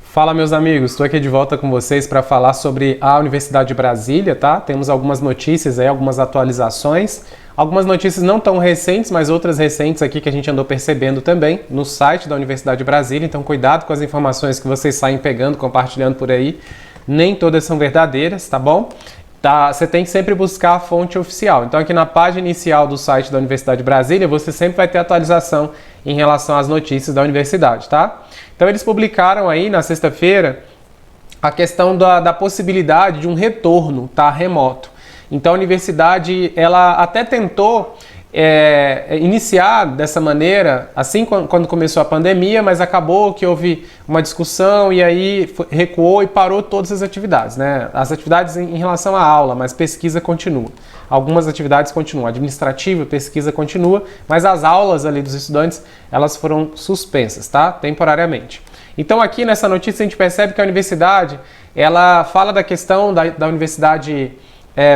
Fala, meus amigos, estou aqui de volta com vocês para falar sobre a Universidade de Brasília, tá? Temos algumas notícias aí, algumas atualizações, algumas notícias não tão recentes, mas outras recentes aqui que a gente andou percebendo também no site da Universidade de Brasília, então cuidado com as informações que vocês saem pegando, compartilhando por aí, nem todas são verdadeiras, tá bom? Tá, você tem que sempre buscar a fonte oficial. Então aqui na página inicial do site da Universidade de Brasília, você sempre vai ter atualização em relação às notícias da universidade, tá? Então eles publicaram aí na sexta-feira a questão da possibilidade de um retorno, tá, remoto. Então a universidade, ela até tentou iniciar dessa maneira, assim quando começou a pandemia, mas acabou que houve uma discussão e aí recuou e parou todas as atividades, né? As atividades em relação à aula, mas pesquisa continua. Algumas atividades continuam, administrativa, pesquisa continua, mas as aulas ali dos estudantes, elas foram suspensas, tá? Temporariamente. Então aqui nessa notícia a gente percebe que a universidade, ela fala da questão da universidade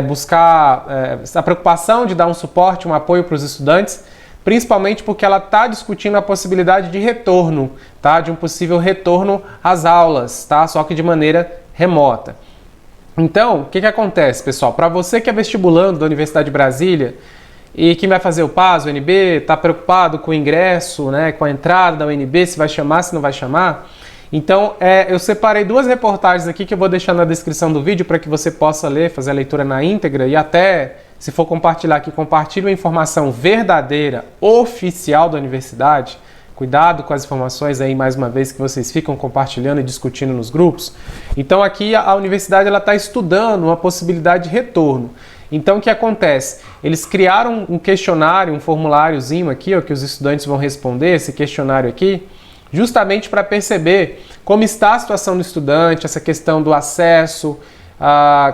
buscar a preocupação de dar um suporte, um apoio para os estudantes, principalmente porque ela está discutindo a possibilidade de retorno, tá? De um possível retorno às aulas, tá? Só que de maneira remota. Então, o que acontece, pessoal? Para você que é vestibulando da Universidade de Brasília e que vai fazer o PAS, o UNB, está preocupado com o ingresso, né, com a entrada da UNB, se vai chamar, se não vai chamar, então eu separei duas reportagens aqui que eu vou deixar na descrição do vídeo para que você possa ler, fazer a leitura na íntegra e até, se for compartilhar aqui, compartilhe uma informação verdadeira, oficial da universidade. Cuidado com as informações aí, mais uma vez, que vocês ficam compartilhando e discutindo nos grupos. Então aqui a universidade está estudando uma possibilidade de retorno. Então o que acontece? Eles criaram um questionário, um formuláriozinho aqui, ó, que os estudantes vão responder, esse questionário aqui, justamente para perceber como está a situação do estudante, essa questão do acesso,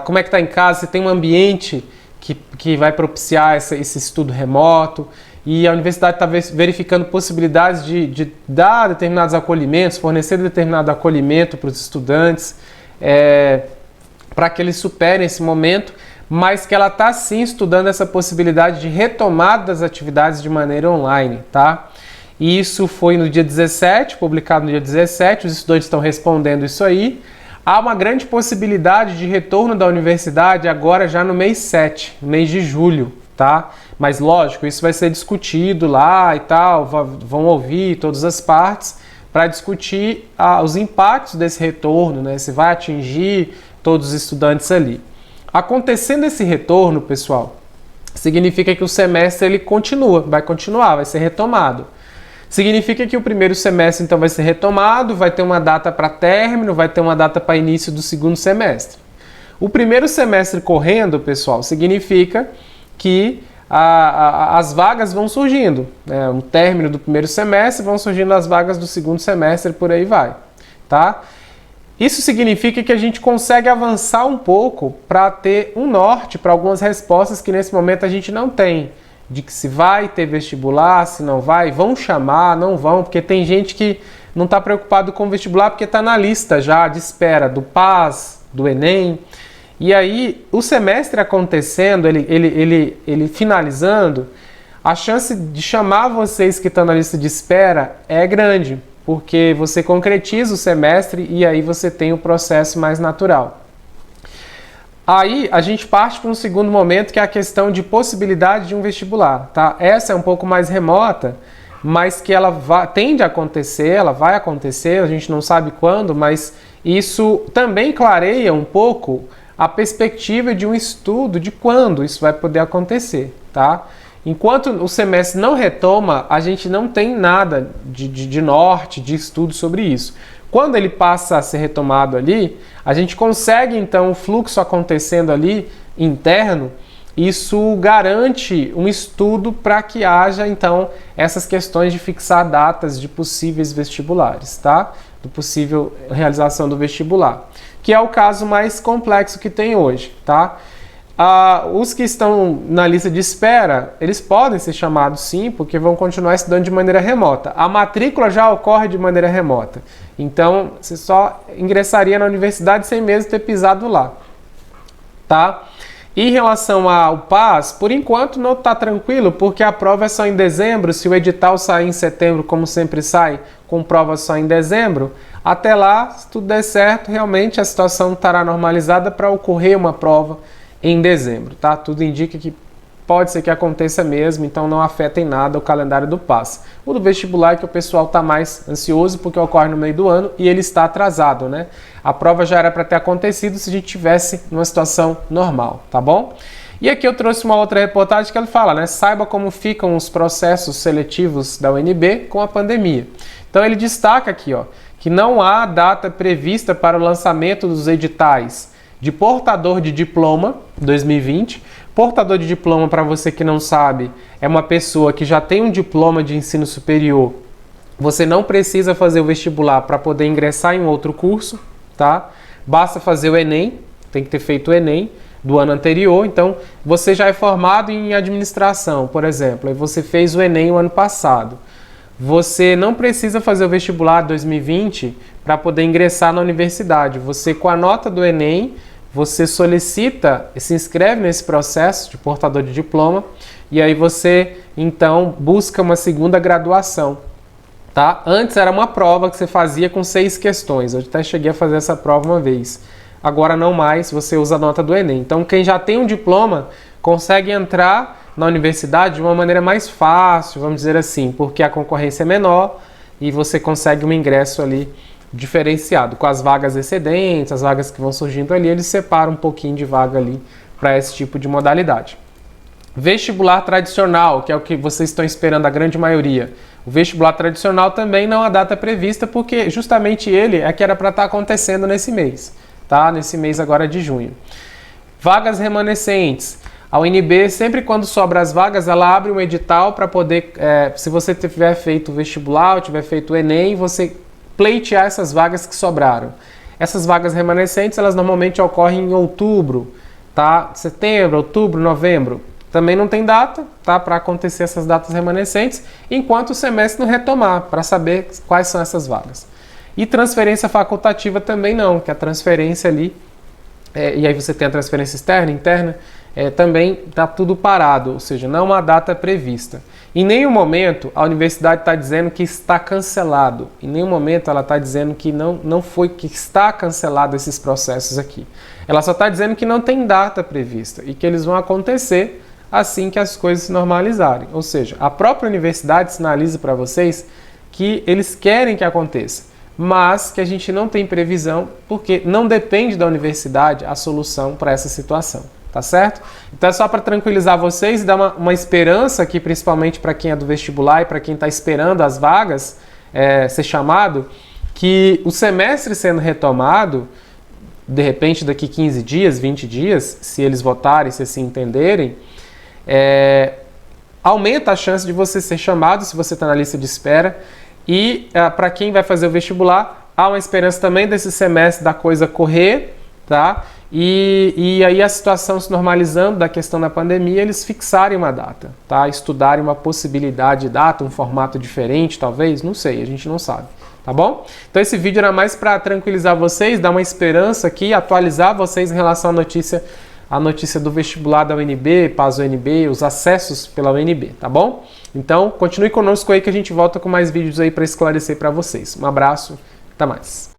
como é que está em casa, se tem um ambiente que vai propiciar esse estudo remoto. E a universidade está verificando possibilidades de dar determinados acolhimentos, fornecer determinado acolhimento para os estudantes, para que eles superem esse momento, mas que ela está sim estudando essa possibilidade de retomada das atividades de maneira online, tá? E isso foi no dia 17, publicado no dia 17, os estudantes estão respondendo isso aí. Há uma grande possibilidade de retorno da universidade agora já no mês 7, no mês de julho, tá? Mas lógico, isso vai ser discutido lá e tal, vão ouvir todas as partes para discutir os impactos desse retorno, né? Se vai atingir todos os estudantes ali. Acontecendo esse retorno, pessoal, significa que o semestre ele vai continuar, vai ser retomado. Significa que o primeiro semestre então vai ser retomado, vai ter uma data para término, vai ter uma data para início do segundo semestre. O primeiro semestre correndo, pessoal, significa que as vagas vão surgindo, né? No término do primeiro semestre vão surgindo as vagas do segundo semestre, por aí vai, tá? Isso significa que a gente consegue avançar um pouco para ter um norte para algumas respostas que nesse momento a gente não tem, de que se vai ter vestibular, se não vai, vão chamar, não vão, porque tem gente que não está preocupado com o vestibular porque está na lista já de espera do PAS, do Enem. E aí, o semestre acontecendo, ele finalizando, a chance de chamar vocês que estão na lista de espera é grande, porque você concretiza o semestre e aí você tem o processo mais natural. Aí a gente parte para um segundo momento, que é a questão de possibilidade de um vestibular, tá? Essa é um pouco mais remota, mas que ela tende a acontecer, ela vai acontecer, a gente não sabe quando, mas isso também clareia um pouco a perspectiva de um estudo de quando isso vai poder acontecer, tá? Enquanto o semestre não retoma, a gente não tem nada de norte, de estudo sobre isso. Quando ele passa a ser retomado ali, a gente consegue então o fluxo acontecendo ali interno, isso garante um estudo para que haja então essas questões de fixar datas de possíveis vestibulares, tá? Do possível realização do vestibular, que é o caso mais complexo que tem hoje, tá? Os que estão na lista de espera, eles podem ser chamados sim, porque vão continuar estudando de maneira remota. A matrícula já ocorre de maneira remota. Então, você só ingressaria na universidade sem mesmo ter pisado lá, tá? Em relação ao PAS, por enquanto não está tranquilo, porque a prova é só em dezembro. Se o edital sair em setembro, como sempre sai, com prova só em dezembro, até lá, se tudo der certo, realmente a situação estará normalizada para ocorrer uma prova em dezembro, tá? Tudo indica que pode ser que aconteça mesmo, então não afeta em nada o calendário do PAS. O do vestibular é que o pessoal está mais ansioso porque ocorre no meio do ano e ele está atrasado, né? A prova já era para ter acontecido se a gente tivesse numa situação normal, tá bom? E aqui eu trouxe uma outra reportagem que ele fala, né? Saiba como ficam os processos seletivos da UNB com a pandemia. Então ele destaca aqui, ó, que não há data prevista para o lançamento dos editais de portador de diploma 2020. Portador de diploma, para você que não sabe, é uma pessoa que já tem um diploma de ensino superior. Você não precisa fazer o vestibular para poder ingressar em outro curso, tá? Basta fazer o Enem, tem que ter feito o Enem do ano anterior. Então, você já é formado em administração, por exemplo, e você fez o Enem o ano passado. Você não precisa fazer o vestibular 2020 para poder ingressar na universidade. Você, com a nota do Enem, você solicita, se inscreve nesse processo de portador de diploma e aí você, então, busca uma segunda graduação, tá? Antes era uma prova que você fazia com 6 questões. Eu até cheguei a fazer essa prova uma vez. Agora não mais, você usa a nota do Enem. Então, quem já tem um diploma consegue entrar na universidade de uma maneira mais fácil, vamos dizer assim, porque a concorrência é menor e você consegue um ingresso ali diferenciado. Com as vagas excedentes, as vagas que vão surgindo ali, eles separam um pouquinho de vaga ali para esse tipo de modalidade. Vestibular tradicional, que é o que vocês estão esperando a grande maioria. O vestibular tradicional também não há data prevista, porque justamente ele é que era para estar acontecendo nesse mês, tá? Nesse mês agora de junho. Vagas remanescentes. A UNB, sempre quando sobra as vagas, ela abre um edital para poder, se você tiver feito o vestibular ou tiver feito o Enem, você pleitear essas vagas que sobraram. Essas vagas remanescentes, elas normalmente ocorrem em outubro, tá? Setembro, outubro, novembro. Também não tem data, tá? Para acontecer essas datas remanescentes, enquanto o semestre não retomar, para saber quais são essas vagas. E transferência facultativa também não, que a transferência ali, e aí você tem a transferência externa, interna, também está tudo parado, ou seja, não há uma data prevista. Em nenhum momento a universidade está dizendo que está cancelado. Em nenhum momento ela está dizendo que não foi, que está cancelado esses processos aqui. Ela só está dizendo que não tem data prevista e que eles vão acontecer assim que as coisas se normalizarem. Ou seja, a própria universidade sinaliza para vocês que eles querem que aconteça, mas que a gente não tem previsão porque não depende da universidade a solução para essa situação. Tá certo? Então é só para tranquilizar vocês e dar uma esperança aqui, principalmente para quem é do vestibular e para quem está esperando as vagas ser chamado, que o semestre sendo retomado, de repente daqui 15 dias, 20 dias, se eles votarem, se assim entenderem, aumenta a chance de você ser chamado se você está na lista de espera. E para quem vai fazer o vestibular, há uma esperança também desse semestre da coisa correr, tá? E aí a situação se normalizando da questão da pandemia, eles fixarem uma data, tá? Estudarem uma possibilidade de data, um formato diferente, talvez, não sei, a gente não sabe, tá bom? Então esse vídeo era mais para tranquilizar vocês, dar uma esperança aqui, atualizar vocês em relação à notícia do vestibular da UNB, PAS UNB, os acessos pela UNB, tá bom? Então continue conosco aí que a gente volta com mais vídeos aí para esclarecer para vocês. Um abraço, até mais.